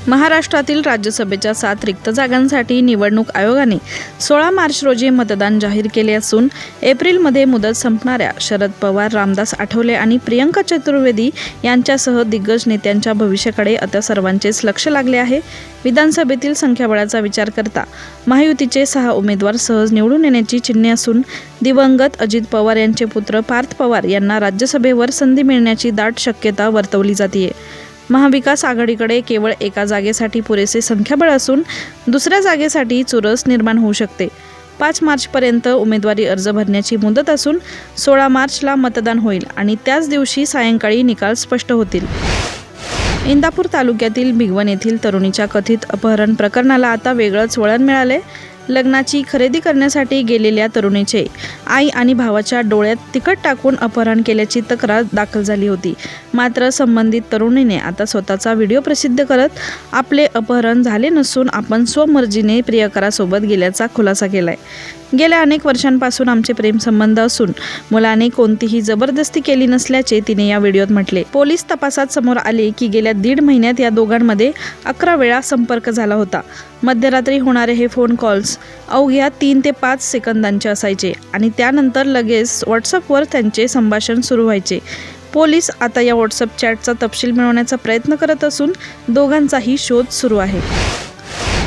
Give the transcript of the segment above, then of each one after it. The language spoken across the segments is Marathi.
महाराष्ट्रातील राज्यसभेच्या 7 रिक्त जागांसाठी निवडणूक आयोगाने 16 मार्च रोजी मतदान जाहीर केले असून एप्रिलमध्ये मुदत संपणाऱ्या शरद पवार, रामदास आठवले आणि प्रियंका चतुर्वेदी यांच्यासह दिग्गज नेत्यांच्या भविष्याकडे आता सर्वांचेच लक्ष लागले आहे। विधानसभेतील संख्याबळाचा विचार करता महायुतीचे 6 उमेदवार सहज निवडून येण्याची चिन्हे असून दिवंगत अजित पवार यांचे पुत्र पार्थ पवार यांना राज्यसभेवर संधी मिळण्याची दाट शक्यता वर्तवली जाते। महाविकास आघाडीकडे केवळ एका जागेसाठी पुरेसे संख्याबळ असून दुसऱ्या जागेसाठी चुरस निर्माण होऊ शकते। 5 मार्चपर्यंत उमेदवारी अर्ज भरण्याची मुदत असून 16 मार्चला मतदान होईल आणि त्याच दिवशी सायंकाळी निकाल स्पष्ट होतील। इंदापूर तालुक्यातील भिगवण येथील तरुणीच्या कथित अपहरण प्रकरणाला आता वेगळंच वळण मिळाले। लग्नाची खरेदी करण्यासाठी गेलेल्या तरुणीचे आई आणि भावाच्या डोळ्यात तिखट टाकून अपहरण केल्याची तक्रार दाखल झाली होती। मात्र संबंधित तरुणीने आता स्वतःचा व्हिडिओ प्रसिद्ध करत आपले अपहरण झाले नसून आपण स्वमर्जीने प्रियकरासोबत गेल्याचा खुलासा केलाय। गेल्या अनेक वर्षांपासून आमचे प्रेमसंबंध असून मुलाने कोणतीही जबरदस्ती केली नसल्याचे तिने या व्हिडिओत म्हटले। पोलीस तपासात समोर आले की गेल्या 1.5 महिन्यात या दोघांमध्ये 11 वेळा संपर्क झाला होता। मध्यरात्री होणारे हे फोन कॉल्स अवघ्या 3 ते 5 सेकंदांचे असायचे आणि त्यानंतर लगेच व्हॉट्सअपवर त्यांचे संभाषण सुरू व्हायचे। पोलीस आता या व्हॉट्सअप चॅटचा तपशील मिळवण्याचा प्रयत्न करत असून दोघांचाही शोध सुरू आहे।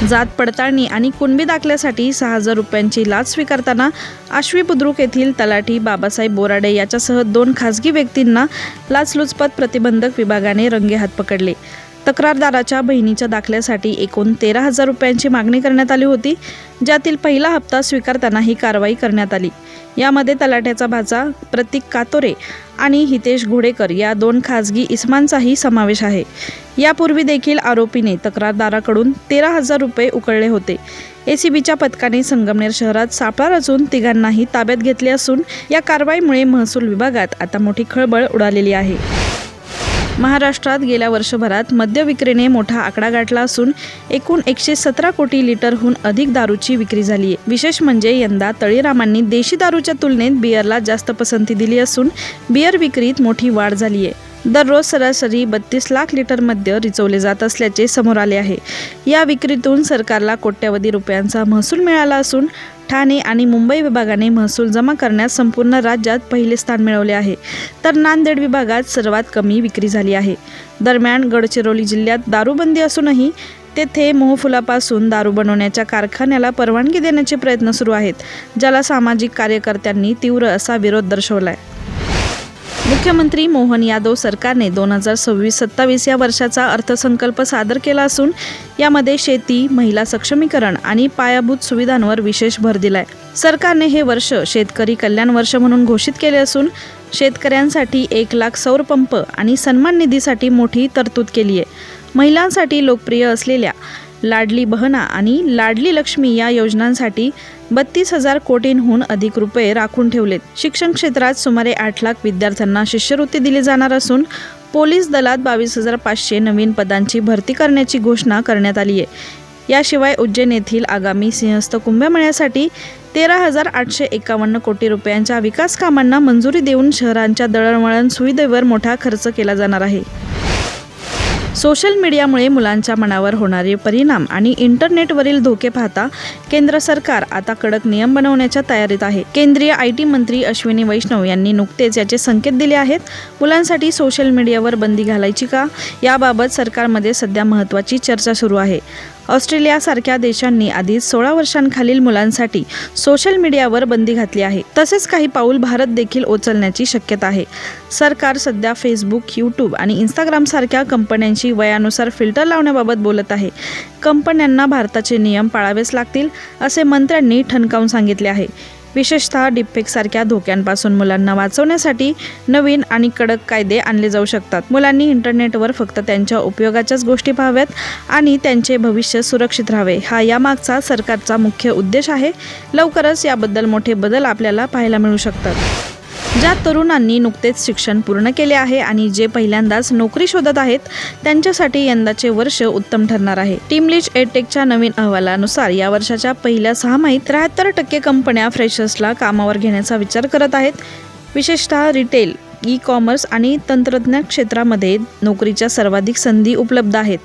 जात पडताळणी आणि कुणबी दाखल्यासाठी 6,000 रुपयांची लाच स्वीकारताना आश्वी बुद्रुक येथील तलाठी बाबासाहेब बोराडे याच्यासह 2 खासगी व्यक्तींना लाचलुचपत प्रतिबंधक विभागाने रंगेहात पकडले। तक्रारदाराच्या बहिणीच्या दाखल्यासाठी एकूण 13,000 रुपयांची मागणी करण्यात आली होती, ज्यातील पहिला हप्ता स्वीकारताना ही कारवाई करण्यात आली। यामध्ये तलाठ्याचा भाचा प्रतीक कातोरे आणि हितेश घोडेकर या 2 खासगी इसमांचाही समावेश आहे। यापूर्वी देखील आरोपीने तक्रारदाराकडून 13,000 रुपये उकळले होते। एसीबीच्या पथकाने संगमनेर शहरात सापळा रचून तिघांनाही ताब्यात घेतले असून या कारवाईमुळे महसूल विभागात आता मोठी खळबळ उडालेली आहे। महाराष्ट्रात गेल्या वर्षभरात मद्य विक्रीने मोठा आकडा गाठला असून एकूण 117 कोटी लिटरहून अधिक दारूची विक्री झाली आहे। विशेष म्हणजे यंदा तळीरामांनी देशी दारूच्या तुलनेत बिअरला जास्त पसंती दिली असून बिअर विक्रीत मोठी वाढ झाली आहे। दररोज सरासरी 32 लाख लिटर मद्य रिचवले जात असल्याचे समोर आले आहे। या विक्रीतून सरकारला कोट्यवधी रुपयांचा महसूल मिळाला असून ठाणे आणि मुंबई विभागाने महसूल जमा करण्यात संपूर्ण राज्यात पहिले स्थान मिळवले आहे, तर नांदेड विभागात सर्वात कमी विक्री झाली आहे। दरम्यान गडचिरोली जिल्ह्यात दारूबंदी असूनही तेथे मोहफुलापासून दारू बनवण्याच्या कारखान्याला परवानगी देण्याचे प्रयत्न सुरू आहेत, ज्याला सामाजिक कार्यकर्त्यांनी तीव्र असा विरोध दर्शवलाय। मुख्यमंत्री मोहन यादव सरकारने 2026-27 या वर्षाचा अर्थसंकल्प सादर केला असून यामध्ये शेती, महिला सक्षमीकरण आणि पायाभूत सुविधांवर विशेष भर दिलाय। सरकारने हे वर्ष शेतकरी कल्याण वर्ष म्हणून घोषित केले असून शेतकऱ्यांसाठी 1 लाख सौर पंप आणि सन्मान निधीसाठी मोठी तरतूद केली आहे। महिलांसाठी लोकप्रिय असलेल्या लाडली बहना आणि लाडली लक्ष्मी या योजनांसाठी 32,000 कोटींहून अधिक रुपये राखून ठेवलेत। शिक्षण क्षेत्रात सुमारे 8 लाख विद्यार्थ्यांना शिष्यवृत्ती दिली जाणार असून पोलीस दलात 22,500 नवीन पदांची भरती करण्याची घोषणा करण्यात आली आहे। याशिवाय उज्जैन येथील आगामी सिंहस्थ कुंभमेळ्यासाठी 13,851 कोटी रुपयांच्या विकास कामांना मंजुरी देऊन शहरांच्या दळणवळण सुविधेवर मोठा खर्च केला जाणार आहे। सोशल मीडियामुळे मुलांच्या मनावर होणारे परिणाम आणि इंटरनेटवरील धोके पाहता केंद्र सरकार आता कडक नियम बनवण्याच्या तयारीत आहे। केंद्रीय IT मंत्री अश्विनी वैष्णव यांनी नुकतेच याचे संकेत दिले आहेत। मुलांसाठी सोशल मीडियावर बंदी घालायची का, याबाबत सरकारमध्ये सध्या महत्त्वाची चर्चा सुरू आहे। ऑस्ट्रेलियासारख्या देशांनी आधीच 16 वर्षांखालील मुलांसाठी सोशल मीडियावर बंदी घातली आहे। तसेच काही पाऊल भारत देखील उचलण्याची शक्यता आहे। सरकार सध्या फेसबुक, यूट्यूब आणि इंस्टाग्राम सारख्या कंपन्यांची वयानुसार फिल्टर लावण्याबाबत बोलत आहे। कंपन्यांना भारताचे नियम पाळावेच लागतील असे मंत्र्यांनी ठणकावून सांगितले आहे। विशेषतः डीपफेक सारख्या धोक्यांपासून मुलांना वाचवण्यासाठी नवीन आणि कडक कायदे आणले जाऊ शकतात। मुलांनी इंटरनेटवर फक्त त्यांच्या उपयोगाच्याच गोष्टी पाहाव्यात आणि त्यांचे भविष्य सुरक्षित राहावे, हा यामागचा सरकारचा मुख्य उद्देश आहे। लवकरच याबद्दल मोठे बदल आपल्याला पाहायला मिळू शकतात। ज्या तरुणांनी नुकतेच शिक्षण पूर्ण केले आहे आणि जे पहिल्यांदाच नोकरी शोधत आहेत त्यांच्यासाठी यंदाचे वर्ष उत्तम ठरणार आहे। टीमलिच एडटेकच्या नवीन अहवालानुसार या वर्षाच्या पहिल्या 6 महिन्यात 73% कंपन्या फ्रेशर्सला कामावर घेण्याचा विचार करत आहेत। विशेषतः रिटेल, ई कॉमर्स आणि तंत्रज्ञान क्षेत्रामध्ये नोकरीच्या सर्वाधिक संधी उपलब्ध आहेत।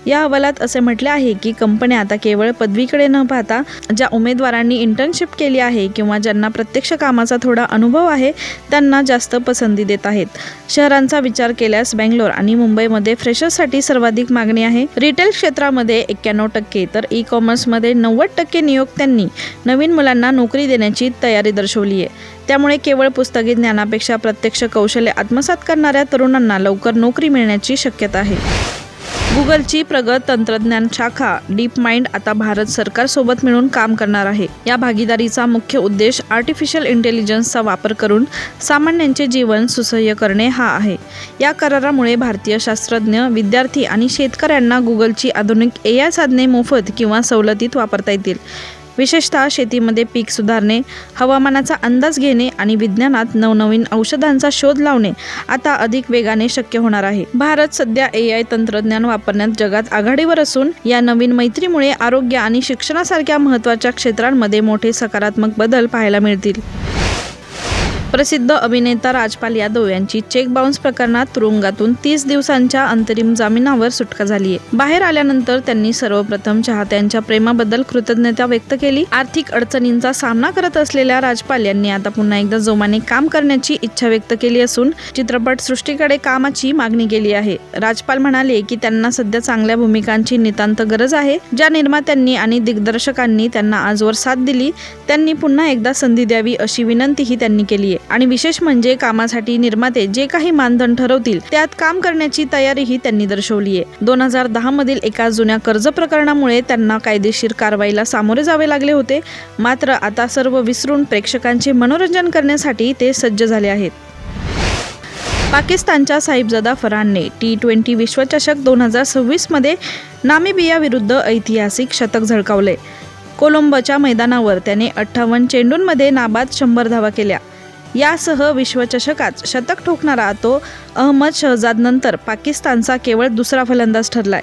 या अहवालात असे म्हटले आहे की कंपन्या आता केवळ पदवीकडे न पाहता ज्या उमेदवारांनी इंटर्नशिप केली आहे किंवा ज्यांना प्रत्यक्ष कामाचा थोडा अनुभव आहे त्यांना जास्त पसंती देत आहेत. शहरांचा विचार केल्यास बेंगलोर आणि मुंबईमध्ये फ्रेशर्ससाठी सर्वाधिक मागणी आहे. रिटेल क्षेत्रामध्ये 91% तर ई कॉमर्समध्ये 90% नियोक्त्यांनी नवीन मुलांना नोकरी देण्याची तयारी दर्शवली आहे. त्यामुळे केवळ पुस्तकी ज्ञानापेक्षा प्रत्यक्ष कौशल्य आत्मसात करणाऱ्या तरुणांना लवकर नोकरी मिळण्याची शक्यता आहे. गुगलची प्रगत तंत्रज्ञान शाखा डीप माइंड आता भारत सरकारसोबत मिळून काम करणार आहे. या भागीदारीचा मुख्य उद्देश आर्टिफिशियल इंटेलिजन्सचा वापर करून सामान्यांचे जीवन सुसह्य करणे हा आहे. या करारामुळे भारतीय शास्त्रज्ञ, विद्यार्थी आणि शेतकऱ्यांना गुगलची आधुनिक AI साधने मोफत किंवा सवलतीत वापरता येतील. विशेषतः शेतीमध्ये पीक सुधारणे, हवामानाचा अंदाज घेणे आणि विज्ञानात नवनवीन औषधांचा शोध लावणे आता अधिक वेगाने शक्य होणार आहे. भारत सध्या AI तंत्रज्ञान वापरण्यात जगात आघाडीवर असून या नवीन मैत्रीमुळे आरोग्य आणि शिक्षणासारख्या महत्त्वाच्या क्षेत्रांमध्ये मोठे सकारात्मक बदल पाहायला मिळतील. प्रसिद्ध अभिनेता राजपाल यादव यांची चेक बाउन्स प्रकरणात तुरुंगातून 30 दिवसांच्या अंतरिम जामिनावर सुटका झाली आहे. बाहेर आल्यानंतर त्यांनी सर्वप्रथम चाहत्यांच्या प्रेमाबद्दल कृतज्ञता व्यक्त केली. आर्थिक अडचणींचा सामना करत असलेल्या राजपाल यांनी आता पुन्हा एकदा जोमाने काम करण्याची इच्छा व्यक्त केली असून चित्रपट सृष्टीकडे कामाची मागणी केली आहे. राजपाल म्हणाले की त्यांना सध्या चांगल्या भूमिकांची नितांत गरज आहे. ज्या निर्मात्यांनी आणि दिग्दर्शकांनी त्यांना आजवर साथ दिली त्यांनी पुन्हा एकदा संधी द्यावी अशी विनंतीही त्यांनी केली आहे. आणि विशेष म्हणजे कामासाठी निर्माते जे काही मानदंड ठरवतील त्यात काम करण्याची तयारीही त्यांनी दर्शवली आहे. 2010 मधील एका जुन्या कर्ज प्रकरणामुळे त्यांना कायदेशीर कारवाईला सामोरे जावे लागले होते. मात्र आता सर्व विसरून प्रेक्षकांचे मनोरंजन करण्यासाठी ते सज्ज झाले आहेत. पाकिस्तानच्या साहिबजादा फरहानने T20 विश्वचषक 2026 मध्ये नामिबिया विरुद्ध ऐतिहासिक शतक झळकावले. कोलंबोच्या मैदानावर त्याने 58 चेंडूंमध्ये नाबाद 100 धावा केल्या. यासह विश्वचषकात शतक ठोकणारा तो अहमद शहजादनंतर पाकिस्तानचा केवळ दुसरा फलंदाज ठरलाय.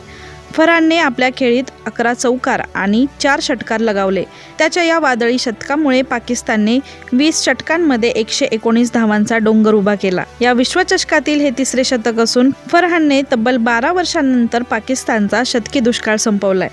फरहानने आपल्या खेळीत 11 चौकार आणि 4 षटकार लगावले. त्याच्या या वादळी शतकामुळे पाकिस्तानने 20 षटकांमध्ये 119 धावांचा डोंगर उभा केला. या विश्वचषकातील हे तिसरे शतक असून फरहानने तब्बल 12 वर्षांनंतर पाकिस्तानचा शतकी दुष्काळ संपवलाय.